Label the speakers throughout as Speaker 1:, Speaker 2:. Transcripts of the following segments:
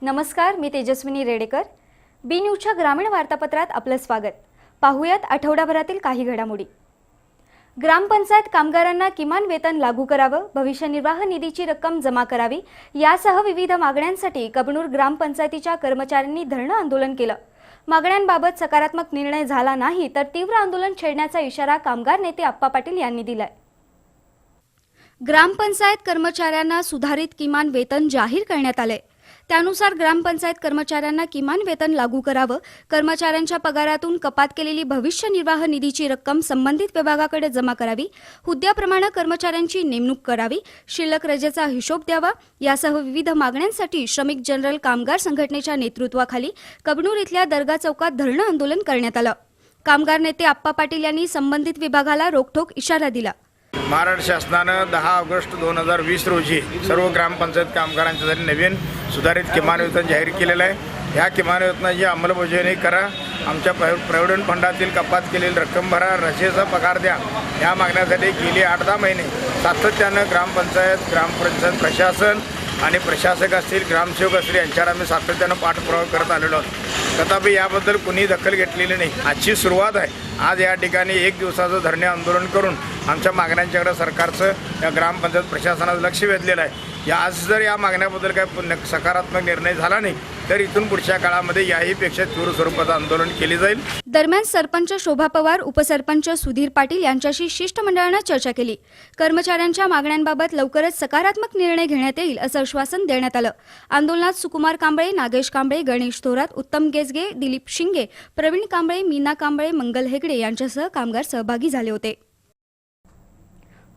Speaker 1: नमस्कार, मी तेजस्विनी रेडेकर. बी न्यूजच्या ग्रामीण वार्तापत्रात आपलं स्वागत. पाहूयात आठवड्याभरातील काही घडामोडी. ग्रामपंचायत कामगारांना किमान वेतन लागू करावं, भविष्य निर्वाह निधीची रक्कम जमा करावी यासह विविध मागण्यांसाठी कबनूर ग्रामपंचायतीच्या कर्मचाऱ्यांनी धरणं आंदोलन केलं. मागण्यांबाबत सकारात्मक निर्णय झाला नाही तर तीव्र आंदोलन छेडण्याचा इशारा कामगार नेते आप्पा पाटील यांनी दिलाय. ग्रामपंचायत कर्मचाऱ्यांना सुधारित किमान वेतन जाहीर करण्यात आले. त्यानुसार ग्रामपंचायत कर्मचाऱ्यांना किमान वेतन लागू करावं, कर्मचाऱ्यांच्या पगारातून कपात केलेली भविष्य निर्वाह निधीची रक्कम संबंधित विभागाकडे जमा करावी, हुद्द्याप्रमाणे कर्मचाऱ्यांची नेमणूक करावी, शिल्लक रजेचा हिशोब द्यावा यासह विविध मागण्यांसाठी श्रमिक जनरल कामगार संघटनेच्या नेतृत्वाखाली कबनूर इथल्या दर्गा चौकात धरणं आंदोलन करण्यात आलं. कामगार नेते आप्पा पाटील यांनी संबंधित विभागाला रोखठोक इशारा दिला.
Speaker 2: महाराष्ट्र शासनानं 10 ऑगस्ट 2020 रोजी सर्व ग्रामपंचायत कामगारांच्यासाठी नवीन सुधारित किमान वेतन जाहीर केलेलं आहे. या किमान वेतनाची अंमलबजावणी करा, आमच्या प्रॉव्हिडंट फंडातील कपात केलेली रक्कम भरा, रजेचा पगार द्या या मागण्यासाठी गेली 8-10 महिने सातत्यानं ग्रामपंचायत प्रशासन आणि प्रशासक असतील, ग्रामसेवक असतील यांच्यावर आम्ही सातत्यानं पाठपुरावा करत आलेलो आहोत. तथापि याबद्दल कुणी दखल घेतलेली नाही. आजची सुरुवात आहे. आज या ठिकाणी 1 दिवसाचं धरणे आंदोलन करून आमच्या मागण्यांच्याकडे सरकारचं या ग्रामपंचायत प्रशासनाचं लक्ष वेधलेलं आहे. आज जर या मागण्याबद्दल काही सकारात्मक निर्णय झाला नाही तर इथून पुढच्या काळामध्ये याहीपेक्षा तीव्र स्वरूपाचं आंदोलन केले जाईल.
Speaker 1: दरम्यान सरपंच शोभा पवार, उपसरपंच सुधीर पाटील यांच्याशी शिष्टमंडळानं चर्चा केली. कर्मचाऱ्यांच्या मागण्यांबाबत लवकरच सकारात्मक निर्णय घेण्यात येईल असं आश्वासन देण्यात आलं. आंदोलनात सुकुमार कांबळे, नागेश कांबळे, गणेश थोरात, उत्तम गेसगे, दिलीप शिंगे, प्रवीण कांबळे, मीना कांबळे, मंगल हेगडे यांच्यासह कामगार सहभागी झाले होते.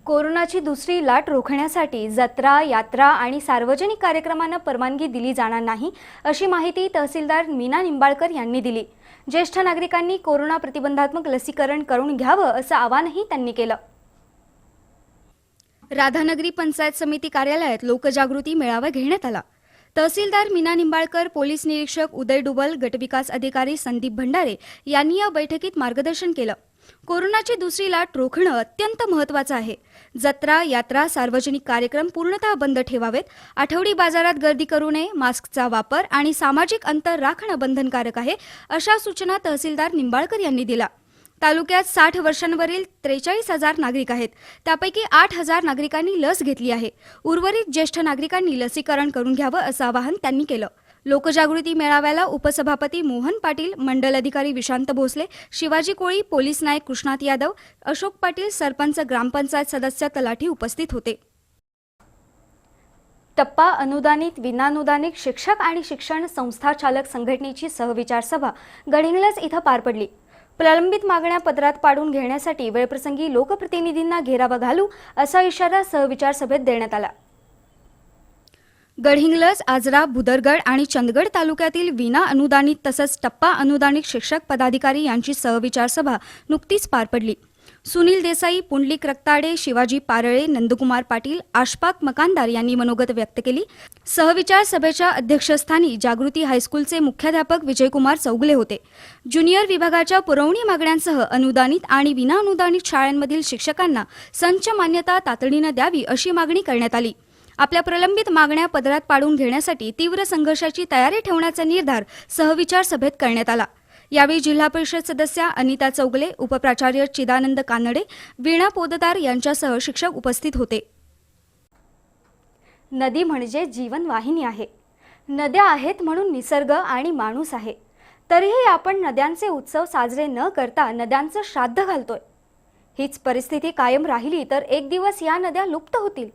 Speaker 1: कोरोनाची दुसरी लाट रोखण्यासाठी जत्रा, यात्रा आणि सार्वजनिक कार्यक्रमांना परवानगी दिली जाणार नाही अशी माहिती तहसीलदार मीना निंबाळकर यांनी दिली. ज्येष्ठ नागरिकांनी कोरोना प्रतिबंधात्मक लसीकरण करून घ्यावं असं आवाहनही त्यांनी केलं. राधानगरी पंचायत समिती कार्यालयात लोकजागृती मेळावा घेण्यात आला. तहसीलदार मीना निंबाळकर, पोलीस निरीक्षक उदय डुबल, गटविकास अधिकारी संदीप भंडारे यांनी या बैठकीत मार्गदर्शन केलं. कोरोनाची दुसरी लाट रोखणं अत्यंत महत्त्वाचं आहे. जत्रा, यात्रा, सार्वजनिक कार्यक्रम पूर्णतः बंद ठेवावेत. आठवडी बाजारात गर्दी करू नये, मास्कचा वापर आणि सामाजिक अंतर राखणं बंधनकारक आहे अशा सूचना तहसीलदार निंबाळकर यांनी दिल्या. तालुक्यात 60 वर्षांवरील 43,000 नागरिक आहेत. त्यापैकी 8,000 नागरिकांनी लस घेतली आहे. उर्वरित ज्येष्ठ नागरिकांनी लसीकरण करून घ्यावं असं आवाहन त्यांनी केलं. लोकजागृती मेळाव्याला उपसभापती मोहन पाटील, मंडल अधिकारी विशांत भोसले, शिवाजी कोळी, पोलीस नायक कृष्णात यादव, अशोक पाटील, सरपंच, ग्रामपंचायत सदस्य, तलाठी उपस्थित होते. टप्पा अनुदानित, विनानुदानित शिक्षक आणि शिक्षण संस्था चालक संघटनेची सहविचार सभा गडिंग्लज इथं पार पडली. प्रलंबित मागण्या पदरात पाडून घेण्यासाठी वेळप्रसंगी लोकप्रतिनिधींना घेरावा घालू असा इशारा सहविचार सभेत देण्यात आला. गडहिंग्लज, आजरा, भुदरगड आणि चंदगड तालुक्यातील विना अनुदानित तसंच टप्पा अनुदानित शिक्षक पदाधिकारी यांची सहविचार सभा नुकतीच पार पडली. सुनील देसाई, पुंडलिक रक्ताडे, शिवाजी पारळे, नंदकुमार पाटील, आशफाक मकानदार यांनी मनोगत व्यक्त केली. सहविचार सभेच्या अध्यक्षस्थानी जागृती हायस्कूलचे मुख्याध्यापक विजयकुमार चौगले होते. ज्युनियर विभागाच्या पुरवणी मागण्यांसह अनुदानित आणि विनाअनुदानित शाळांमधील शिक्षकांना संच मान्यता तातडीनं द्यावी अशी मागणी करण्यात आली. आपल्या प्रलंबित मागण्या पदरात पाडून घेण्यासाठी तीव्र संघर्षाची तयारी ठेवण्याचा निर्धार सहविचार सभेत करण्यात आला. यावेळी जिल्हा परिषद सदस्या अनिता चौगले, उपप्राचार्य चिदानंद कानडे, वीणा पोददार यांच्यासह शिक्षक उपस्थित होते. नदी म्हणजे जीवनवाहिनी आहे. नद्या आहेत म्हणून निसर्ग आणि माणूस आहे. तरीही आपण नद्यांचे उत्सव साजरे न करता नद्यांचं श्राद्ध घालतोय. हीच परिस्थिती कायम राहिली तर एक दिवस या नद्या लुप्त होतील.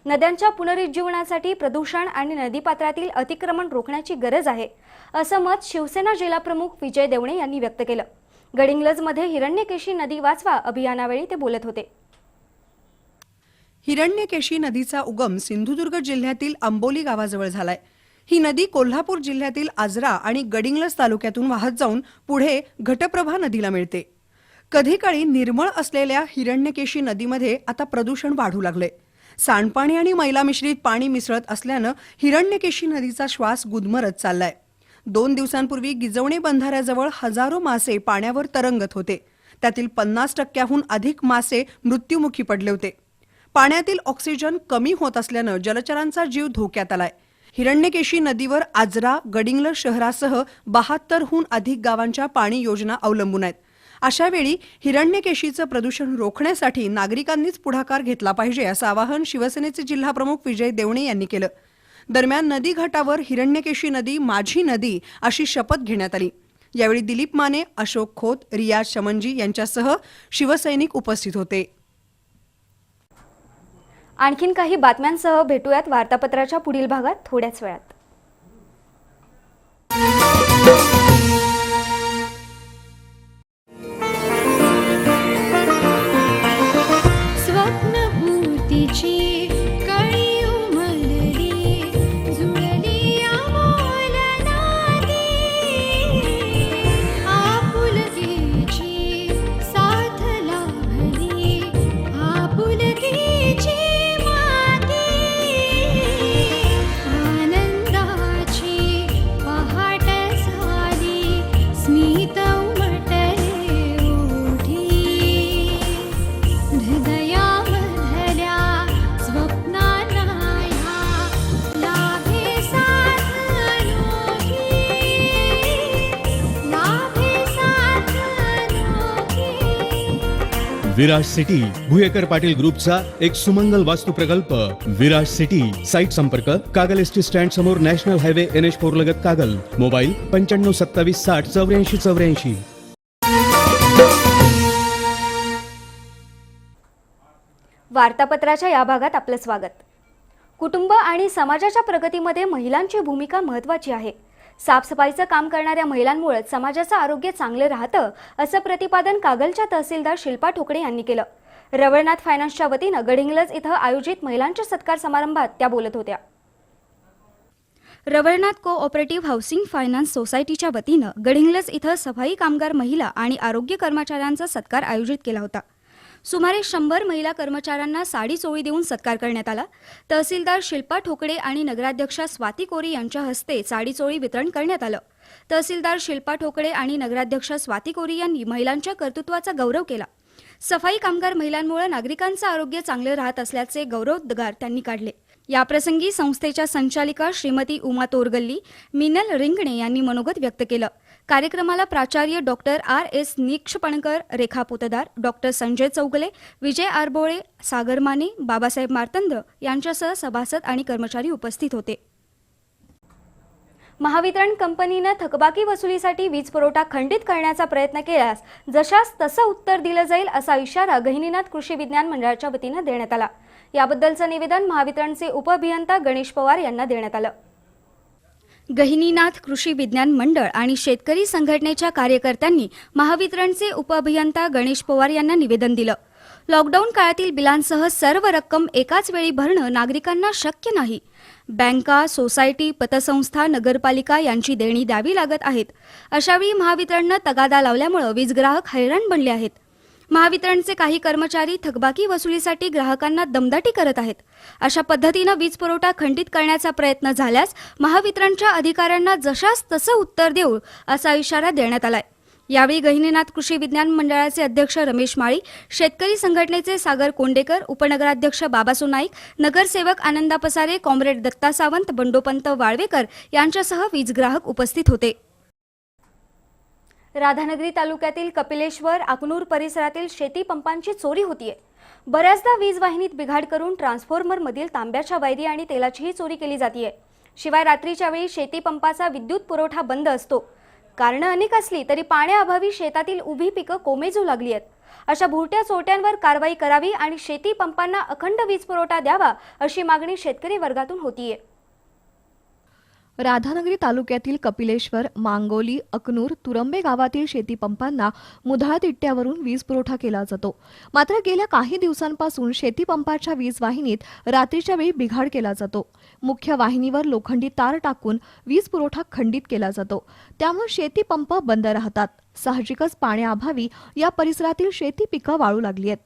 Speaker 1: नद्यांच्या पुनरुज्जीवनासाठी प्रदूषण आणि नदीपात्रातील अतिक्रमण रोखण्याची गरज आहे, असं मत शिवसेना जिल्हाप्रमुख विजय देवणे यांनी व्यक्त केलं. गडिंग्लजमध्ये हिरण्यकेशी नदी वाचवा अभियानावेळी ते बोलत होते.
Speaker 3: हिरण्यकेशी नदीचा उगम सिंधुदुर्ग जिल्ह्यातील आंबोली गावाजवळ झालाय. ही नदी कोल्हापूर जिल्ह्यातील आजरा आणि गडिंग्लज तालुक्यातून वाहत जाऊन पुढे घटप्रभा नदीला मिळते. कधी काळी निर्मळ असलेल्या हिरण्यकेशी नदीमध्ये आता प्रदूषण वाढू लागले. सांडपाणी आणि मैला मिश्रित पाणी मिसळत असल्यानं हिरण्यकेशी नदीचा श्वास गुदमरत चाललाय. 2 दिवसांपूर्वी गिजवणे बंधाऱ्याजवळ हजारो मासे पाण्यावर तरंगत होते. त्यातील 50% अधिक मासे मृत्युमुखी पडले होते. पाण्यातील ऑक्सिजन कमी होत असल्यानं जलचरांचा जीव धोक्यात आलाय. हिरण्यकेशी नदीवर आजरा, गडिंग्लज शहरासह 72हून अधिक गावांच्या पाणी योजना अवलंबून आहेत. अशावेळी हिरण्यकेशीचं प्रदूषण रोखण्यासाठी नागरिकांनीच पुढाकार घेतला पाहिजे, असं आवाहन शिवसेनेचे जिल्हाप्रमुख विजय देवणे यांनी केलं. दरम्यान नदी घाटावर हिरण्यकेशी नदी माझी नदी अशी शपथ घेण्यात आली. यावेळी दिलीप माने, अशोक खोत, रियाज शमनजी यांच्यासह शिवसैनिक उपस्थित होते.
Speaker 1: आणखीन काही बातम्यांसह भेटूयात वार्तापत्राच्या पुढील भागात थोड्याच वेळात.
Speaker 4: विराज सिटी भुयेकर पाटील ग्रुपचा एक सुमंगल वास्तू प्रकल्प विराज सिटी. साईट संपर्क कागल एसटी स्टँड समोर नॅशनल हायवे NH4 लगत कागल. मोबाईल 9527608484.
Speaker 1: वार्तापत्राच्या या भागात आपलं स्वागत. कुटुंब आणि समाजाच्या प्रगतीमध्ये महिलांची भूमिका महत्त्वाची आहे. साफसफाईचं काम करणाऱ्या महिलांमुळे समाजाचं आरोग्य चांगलं राहतं, असं प्रतिपादन कागलच्या तहसीलदार शिल्पा ठोकळे यांनी केलं. रवळनाथ फायनान्सच्या वतीनं गडिंग्लज इथं आयोजित महिलांच्या सत्कार समारंभात त्या बोलत होत्या. रवळनाथ कोऑपरेटिव्ह हाऊसिंग फायनान्स सोसायटीच्या वतीनं गडिंग्लज इथं सफाई कामगार महिला आणि आरोग्य कर्मचाऱ्यांचा सत्कार आयोजित केला होता. सुमारे 100 महिला कर्मचाऱ्यांना साडी चोळी देऊन सत्कार करण्यात आला. तहसीलदार शिल्पा ठोकळे आणि नगराध्यक्षा स्वाती कोरी यांच्या हस्ते साडी चोळी वितरण करण्यात आलं. तहसीलदार शिल्पा ठोकळे आणि नगराध्यक्ष स्वाती कोरी यांनी महिलांच्या कर्तृत्वाचा गौरव केला. सफाई कामगार महिलांमुळे नागरिकांचं आरोग्य चांगलं राहत असल्याचे गौरवोद्गार त्यांनी काढले. याप्रसंगी संस्थेच्या संचालिका श्रीमती उमा तोरगल्ली, मिनल रिंगणे यांनी मनोगत व्यक्त केलं. कार्यक्रमाला प्राचार्य डॉक्टर RS निक्षपणकर, रेखा पुतदार, डॉक्टर संजय चौगले, विजय आरबोळे, सागर माने, बाबासाहेब मार्तंड यांच्यासह सभासद आणि कर्मचारी उपस्थित होते. महावितरण कंपनीनं थकबाकी वसुलीसाठी वीज पुरवठा खंडित करण्याचा प्रयत्न केल्यास जशास तसं उत्तर दिलं जाईल, असा इशारा गहिनीनाथ कृषी विज्ञान मंडळाच्या वतीनं देण्यात आला. याबद्दलचं निवेदन महावितरणचे उपअभियंता गणेश पवार यांना देण्यात आलं. गहिनीनाथ कृषी विज्ञान मंडळ आणि शेतकरी संघटनेच्या कार्यकर्त्यांनी महावितरणचे उपअभियंता गणेश पवार यांना निवेदन दिलं. लॉकडाऊन काळातील बिलांसह सर्व रक्कम एकाच वेळी भरणं नागरिकांना शक्य नाही. बँका, सोसायटी, पतसंस्था, नगरपालिका यांची देणी द्यावी लागत आहेत. अशावेळी महावितरणनं तगादा लावल्यामुळे वीज ग्राहक हैराण बनले आहेत. महावितरणचे काही कर्मचारी थकबाकी वसुलीसाठी ग्राहकांना दमदाटी करत आहेत. अशा पद्धतीनं वीज पुरवठा खंडित करण्याचा प्रयत्न झाल्यास महावितरणच्या अधिकाऱ्यांना जशास तसं उत्तर देऊ, असा इशारा देण्यात आलाय. यावेळी गहिनीनाथ कृषी विज्ञान मंडळाचे अध्यक्ष रमेश माळी, शेतकरी संघटनेचे सागर कोंडेकर, उपनगराध्यक्ष बाबासो नाईक, नगरसेवक आनंदा पसारे, कॉम्रेड दत्ता सावंत, बंडोपंत वाळवेकर यांच्यासह वीज ग्राहक उपस्थित होते. राधानगरी तालुक्यातील कपिलेश्वर, अकनूर परिसरातील शेती पंपांची चोरी होतीये. बऱ्याचदा वीज वाहिनीत बिघाड करून ट्रान्सफॉर्मरमधील तांब्याच्या वायरी आणि तेलाचीही चोरी केली जातीये. शिवाय रात्रीच्या वेळी शेती पंपाचा विद्युत पुरवठा बंद असतो. कारणं अनेक असली तरी पाण्याअभावी शेतातील उभी पिकं कोमेजू लागली आहेत. अशा भुरट्या चोरट्यांवर कारवाई करावी आणि शेती पंपांना अखंड वीज पुरवठा द्यावा अशी मागणी शेतकरी वर्गातून होतीये.
Speaker 5: राधानगरी तालुक्यातील कपिलेश्वर, मांगोली, अकनूर, तुरंबे गावातील शेतीपंपांना मुधाळ तिट्ट्यावरून वीज पुरवठा केला जातो. मात्र गेल्या काही दिवसांपासून शेतीपंपाच्या वीज वाहिनीत रात्रीच्या वेळी बिघाड केला जातो. मुख्य वाहिनीवर लोखंडी तार टाकून वीज पुरवठा खंडित केला जातो. त्यामुळे शेतीपंप बंद राहतात. साहजिकच पाण्याअभावी या परिसरातील शेती पिकं वाळू लागली आहेत.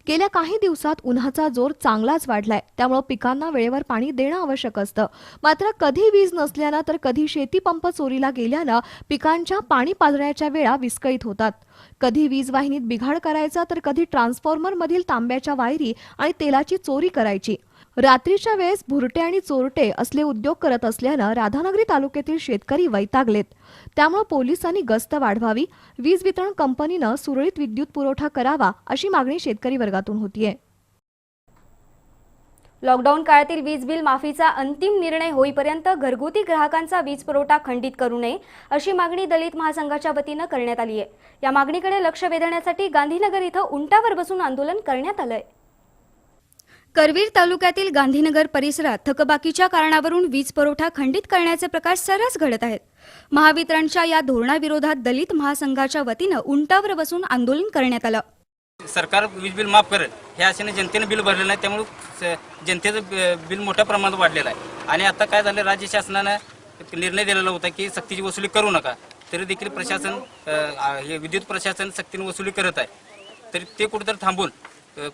Speaker 5: गेल्या काही दिवसात उन्हाचा जोर चांगलाच वाढलाय. त्यामुळे पिकांना वेळेवर पाणी देणं आवश्यक असतं. मात्र कधी वीज नसल्यानं तर कधी शेतीपंप चोरीला गेल्यानं पिकांच्या पाणी पाजण्याच्या वेळा विस्कळीत होतात. कधी वीज वाहिनीत बिघाड करायचा तर कधी ट्रान्सफॉर्मरमधील तांब्याच्या वायरी आणि तेलाची चोरी करायची. रात्रीच्या वेळेस भुरटे आणि चोरटे असले उद्योग करत असल्यानं राधानगरी तालुक्यातील शेतकरी वैतागलेत. त्यामुळे पोलिसांनी गस्त वाढवावी, वीज वितरण कंपनीनं सुरळीत विद्युत पुरवठा करावा अशी मागणी शेतकरी वर्गातून होतीये.
Speaker 1: लॉकडाऊन काळातील वीज बिल माफीचा अंतिम निर्णय होईपर्यंत घरगुती ग्राहकांचा वीज पुरवठा खंडित करू नये अशी मागणी दलित महासंघाच्या वतीनं करण्यात आली आहे. या मागणीकडे लक्ष वेधण्यासाठी गांधीनगर इथं उंटावर बसून आंदोलन करण्यात आलंय. करवीर तालुक्यातील गांधीनगर परिसरात थकबाकीच्या कारणावरून वीज पुरवठा खंडित करण्याचे प्रकार सर्रास घडत आहेत. महावितरणच्या या धोरणाविरोधात दलित महासंघाच्या वतीनं उंटावर बसून आंदोलन करण्यात आलं.
Speaker 6: सरकार वीज बिल माफ करेल हे आशेने जनतेने बिल भरलेलं नाही. त्यामुळे जनतेचं बिल मोठ्या प्रमाणात वाढलेलं आहे. आणि आता काय झालं, राज्य शासनानं निर्णय दिलेला होता की सक्तीची वसुली करू नका. तरी देखील प्रशासन विद्युत प्रशासन सक्तीने वसुली करत आहे. तरी ते कुठेतरी थांबून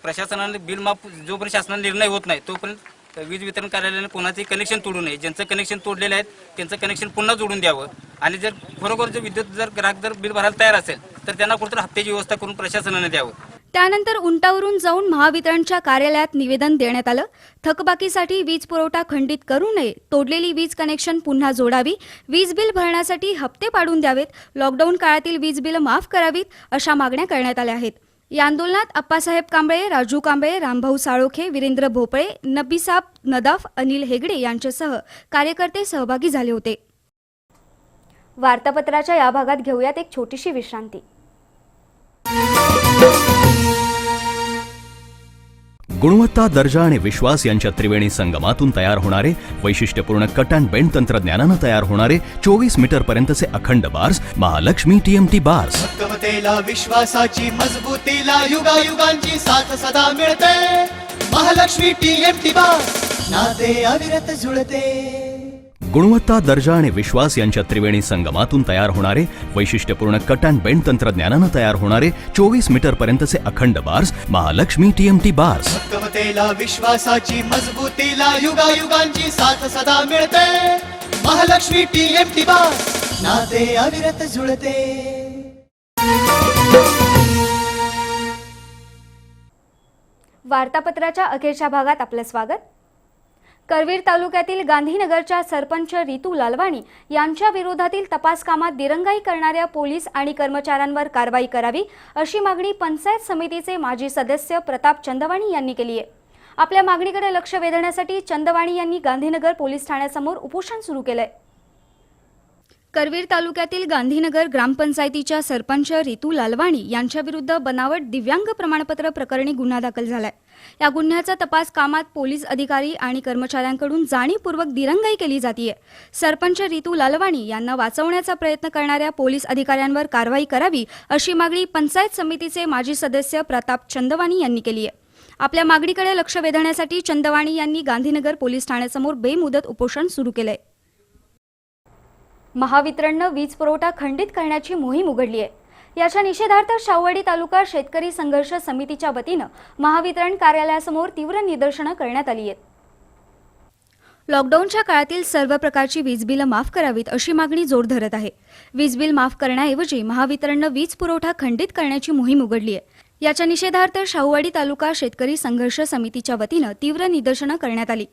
Speaker 6: प्रशासनाने बिल माफ जोपर्यंत शासनाचा निर्णय होत नाही तोपर्यंत वीज वितरण कार्यालयाने कोणाचे कनेक्शन तोडू नये. ज्यांचं कनेक्शन तोडलेले आहेत त्यांचं कनेक्शन पुन्हा जोडून द्यावं. आणि जर खरोखर जर विद्युत ग्राहक जर बिल भरायला तयार असेल तर त्यांना कुठेतरी हप्त्याची व्यवस्था करून प्रशासनाने द्यावं.
Speaker 1: त्यानंतर उंटावरून जाऊन महावितरणच्या कार्यालयात निवेदन देण्यात आलं. थकबाकीसाठी वीज पुरवठा खंडित करू नये, तोडलेली वीज कनेक्शन पुन्हा जोडावी, वीज बिल भरण्यासाठी हप्ते पाडून द्यावेत, लॉकडाऊन काळातील वीज बिल माफ करावीत अशा मागण्या करण्यात आल्या आहेत. या आंदोलनात अप्पासाहेब कांबळे, राजू कांबळे, रामभाऊ साळोखे, वीरेंद्र भोपळे, नबीसाब नदाफ, अनिल हेगडे यांच्यासह कार्यकर्ते सहभागी झाले होते. वार्तापत्राच्या या भागात घेऊयात एक छोटीशी विश्रांती.
Speaker 7: गुणवत्ता, दर्जा आणि विश्वास यांच्या त्रिवेणी संगमातून तयार होणारे वैशिष्ट्यपूर्ण कट अँड बेंड तंत्रज्ञानानं तयार होणारे 24 मीटर पर्यंतचे अखंड बार्स महालक्ष्मी TMT बार्स.
Speaker 8: उत्तमतेला, विश्वासाची, मजबूतीला युगायुगांची साथ सदा मिळते. महालक्ष्मी TMT बार्स, नाते अविरत जुळते.
Speaker 7: गुणवत्ता, दर्जा आणि विश्वास यांच्या त्रिवेणी संगमातून तयार होणारे वैशिष्ट्यपूर्ण कट अँड बेंड तंत्रज्ञानानं तयार होणारे 24 मीटर पर्यंतचे अखंड बार्स महालक्ष्मी TMT बार्स.
Speaker 8: उत्तमतेला, विश्वासाची, मजबूतीला युगायुगांची साथ सदा मिळते. महालक्ष्मी TMT बार्स, नाते अविरत जुळते.
Speaker 1: वार्तापत्राच्या अखेरच्या भागात आपलं स्वागत. करवीर तालुक्यातील गांधीनगरच्या सरपंच रितू लालवाणी यांच्या विरोधातील तपास कामात दिरंगाई करणाऱ्या पोलीस आणि कर्मचाऱ्यांवर कारवाई करावी अशी मागणी पंचायत समितीचे माजी सदस्य प्रताप चंदवाणी यांनी केली आहे. आपल्या मागणीकडे लक्ष वेधण्यासाठी चंदवाणी यांनी गांधीनगर पोलीस ठाण्यासमोर उपोषण सुरू केलंय. करवीर तालुक्यातील गांधीनगर ग्रामपंचायतीच्या सरपंच रितू लालवाणी यांच्याविरुद्ध बनावट दिव्यांग प्रमाणपत्र प्रकरणी गुन्हा दाखल झालाय. या गुन्ह्याचा तपास कामात पोलीस अधिकारी आणि कर्मचाऱ्यांकडून जाणीवपूर्वक दिरंगाई केली जातीये. सरपंच रितू लालवाणी यांना वाचवण्याचा प्रयत्न करणाऱ्या पोलीस अधिकाऱ्यांवर कारवाई करावी अशी मागणी पंचायत समितीचे माजी सदस्य प्रताप चंदवाणी यांनी केली आहे. आपल्या मागणीकडे लक्ष वेधण्यासाठी चंदवाणी यांनी गांधीनगर पोलीस ठाण्यासमोर बेमुदत उपोषण सुरू केलंय. महावितरणनं वीज पुरवठा खंडित करण्याची मोहीम उघडली आहे. याच्या निषेधार्थ शाहूवाडी तालुका शेतकरी संघर्ष समितीच्या वतीनं महावितरण कार्यालयासमोर तीव्र निदर्शनं करण्यात आली आहेत. लॉकडाऊनच्या काळातील सर्व प्रकारची वीज बिलं माफ करावीत अशी मागणी जोर धरत आहे. वीज बिल माफ करण्याऐवजी महावितरणनं वीज पुरवठा खंडित करण्याची मोहीम उघडली आहे. याच्या निषेधार्थ शाहूवाडी तालुका शेतकरी संघर्ष समितीच्या वतीनं तीव्र निदर्शनं करण्यात आली.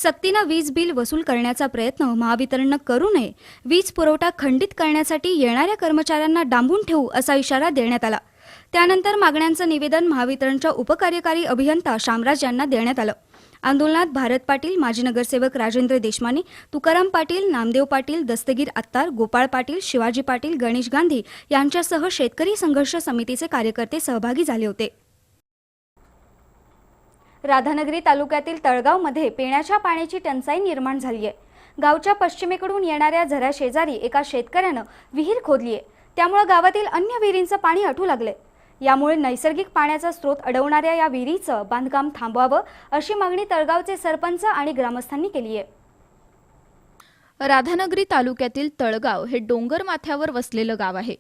Speaker 1: सक्तीनं वीज बिल वसूल करण्याचा प्रयत्न महावितरणनं करू नये, वीज पुरवठा खंडित करण्यासाठी येणाऱ्या कर्मचाऱ्यांना डांबून ठेवू असा इशारा देण्यात आला. त्यानंतर मागण्यांचं निवेदन महावितरणच्या उपकार्यकारी अभियंता शामराज यांना देण्यात आलं. आंदोलनात भारत पाटील, माजी नगरसेवक राजेंद्र देशमाने, तुकाराम पाटील, नामदेव पाटील, दस्तगीर अत्तार, गोपाळ पाटील, शिवाजी पाटील, गणेश गांधी यांच्यासह शेतकरी संघर्ष समितीचे कार्यकर्ते सहभागी झाले होते. राधानगरी तालुक्यातील तळगावमध्ये पिण्याच्या पाण्याची टंचाई निर्माण झाली आहे. गावच्या पश्चिमेकडून येणाऱ्या झऱ्याशेजारी एका शेतकऱ्यानं विहीर खोदली आहे. त्यामुळे गावातील अन्य विहिरींचं पाणी आटू लागले. यामुळे नैसर्गिक पाण्याचा स्रोत अडवणाऱ्या या विहिरीचं बांधकाम थांबवावं अशी मागणी तळगावचे सरपंच आणि ग्रामस्थांनी केली आहे.
Speaker 9: राधानगरी तालुक्यातील तळगाव हे डोंगर माथ्यावर वसलेलं गाव आहे.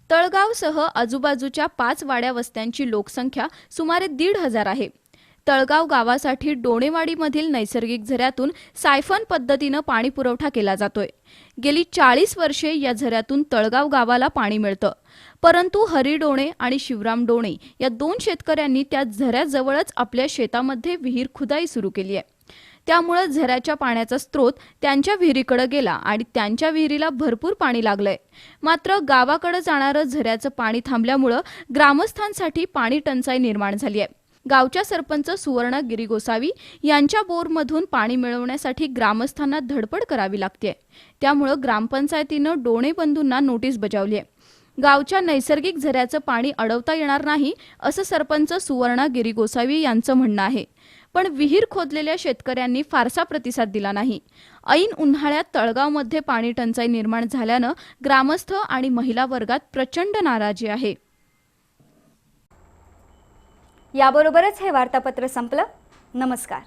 Speaker 9: तळगावसह आजूबाजूच्या 5 वाड्या वस्त्यांची लोकसंख्या सुमारे 1,500 आहे. तळगाव गावासाठी डोणेवाडीमधील नैसर्गिक झऱ्यातून सायफन पद्धतीनं पाणी पुरवठा केला जातोय. गेली 40 वर्षे या झऱ्यातून तळगाव गावाला पाणी मिळतं. परंतु हरी डोणे आणि शिवराम डोणे या 2 शेतकऱ्यांनी त्या झऱ्याजवळच आपल्या शेतामध्ये विहीर खुदाई सुरू केली आहे. त्यामुळे झऱ्याच्या पाण्याचा स्रोत त्यांच्या विहिरीकडे गेला आणि त्यांच्या विहिरीला भरपूर पाणी लागलंय. मात्र गावाकडे जाणारं झऱ्याचं पाणी थांबल्यामुळं ग्रामस्थांसाठी पाणी टंचाई निर्माण झाली आहे. गावच्या सरपंच सुवर्ण गिरी गोसावी यांच्या बोरमधून पाणी मिळवण्यासाठी ग्रामस्थांना धडपड करावी लागते. त्यामुळं ग्रामपंचायतीनं डोणे बंधूंना नोटीस बजावली आहे. गावच्या नैसर्गिक झऱ्याचं पाणी अडवता येणार नाही असं सरपंच सुवर्ण गिरी गोसावी यांचं म्हणणं आहे. पण विहीर खोदलेल्या शेतकऱ्यांनी फारसा प्रतिसाद दिला नाही. ऐन उन्हाळ्यात तळगावमध्ये पाणी टंचाई निर्माण झाल्यानं ग्रामस्थ आणि महिला वर्गात प्रचंड नाराजी आहे.
Speaker 1: याबरोबरच हे वार्तापत्र संपलं. नमस्कार.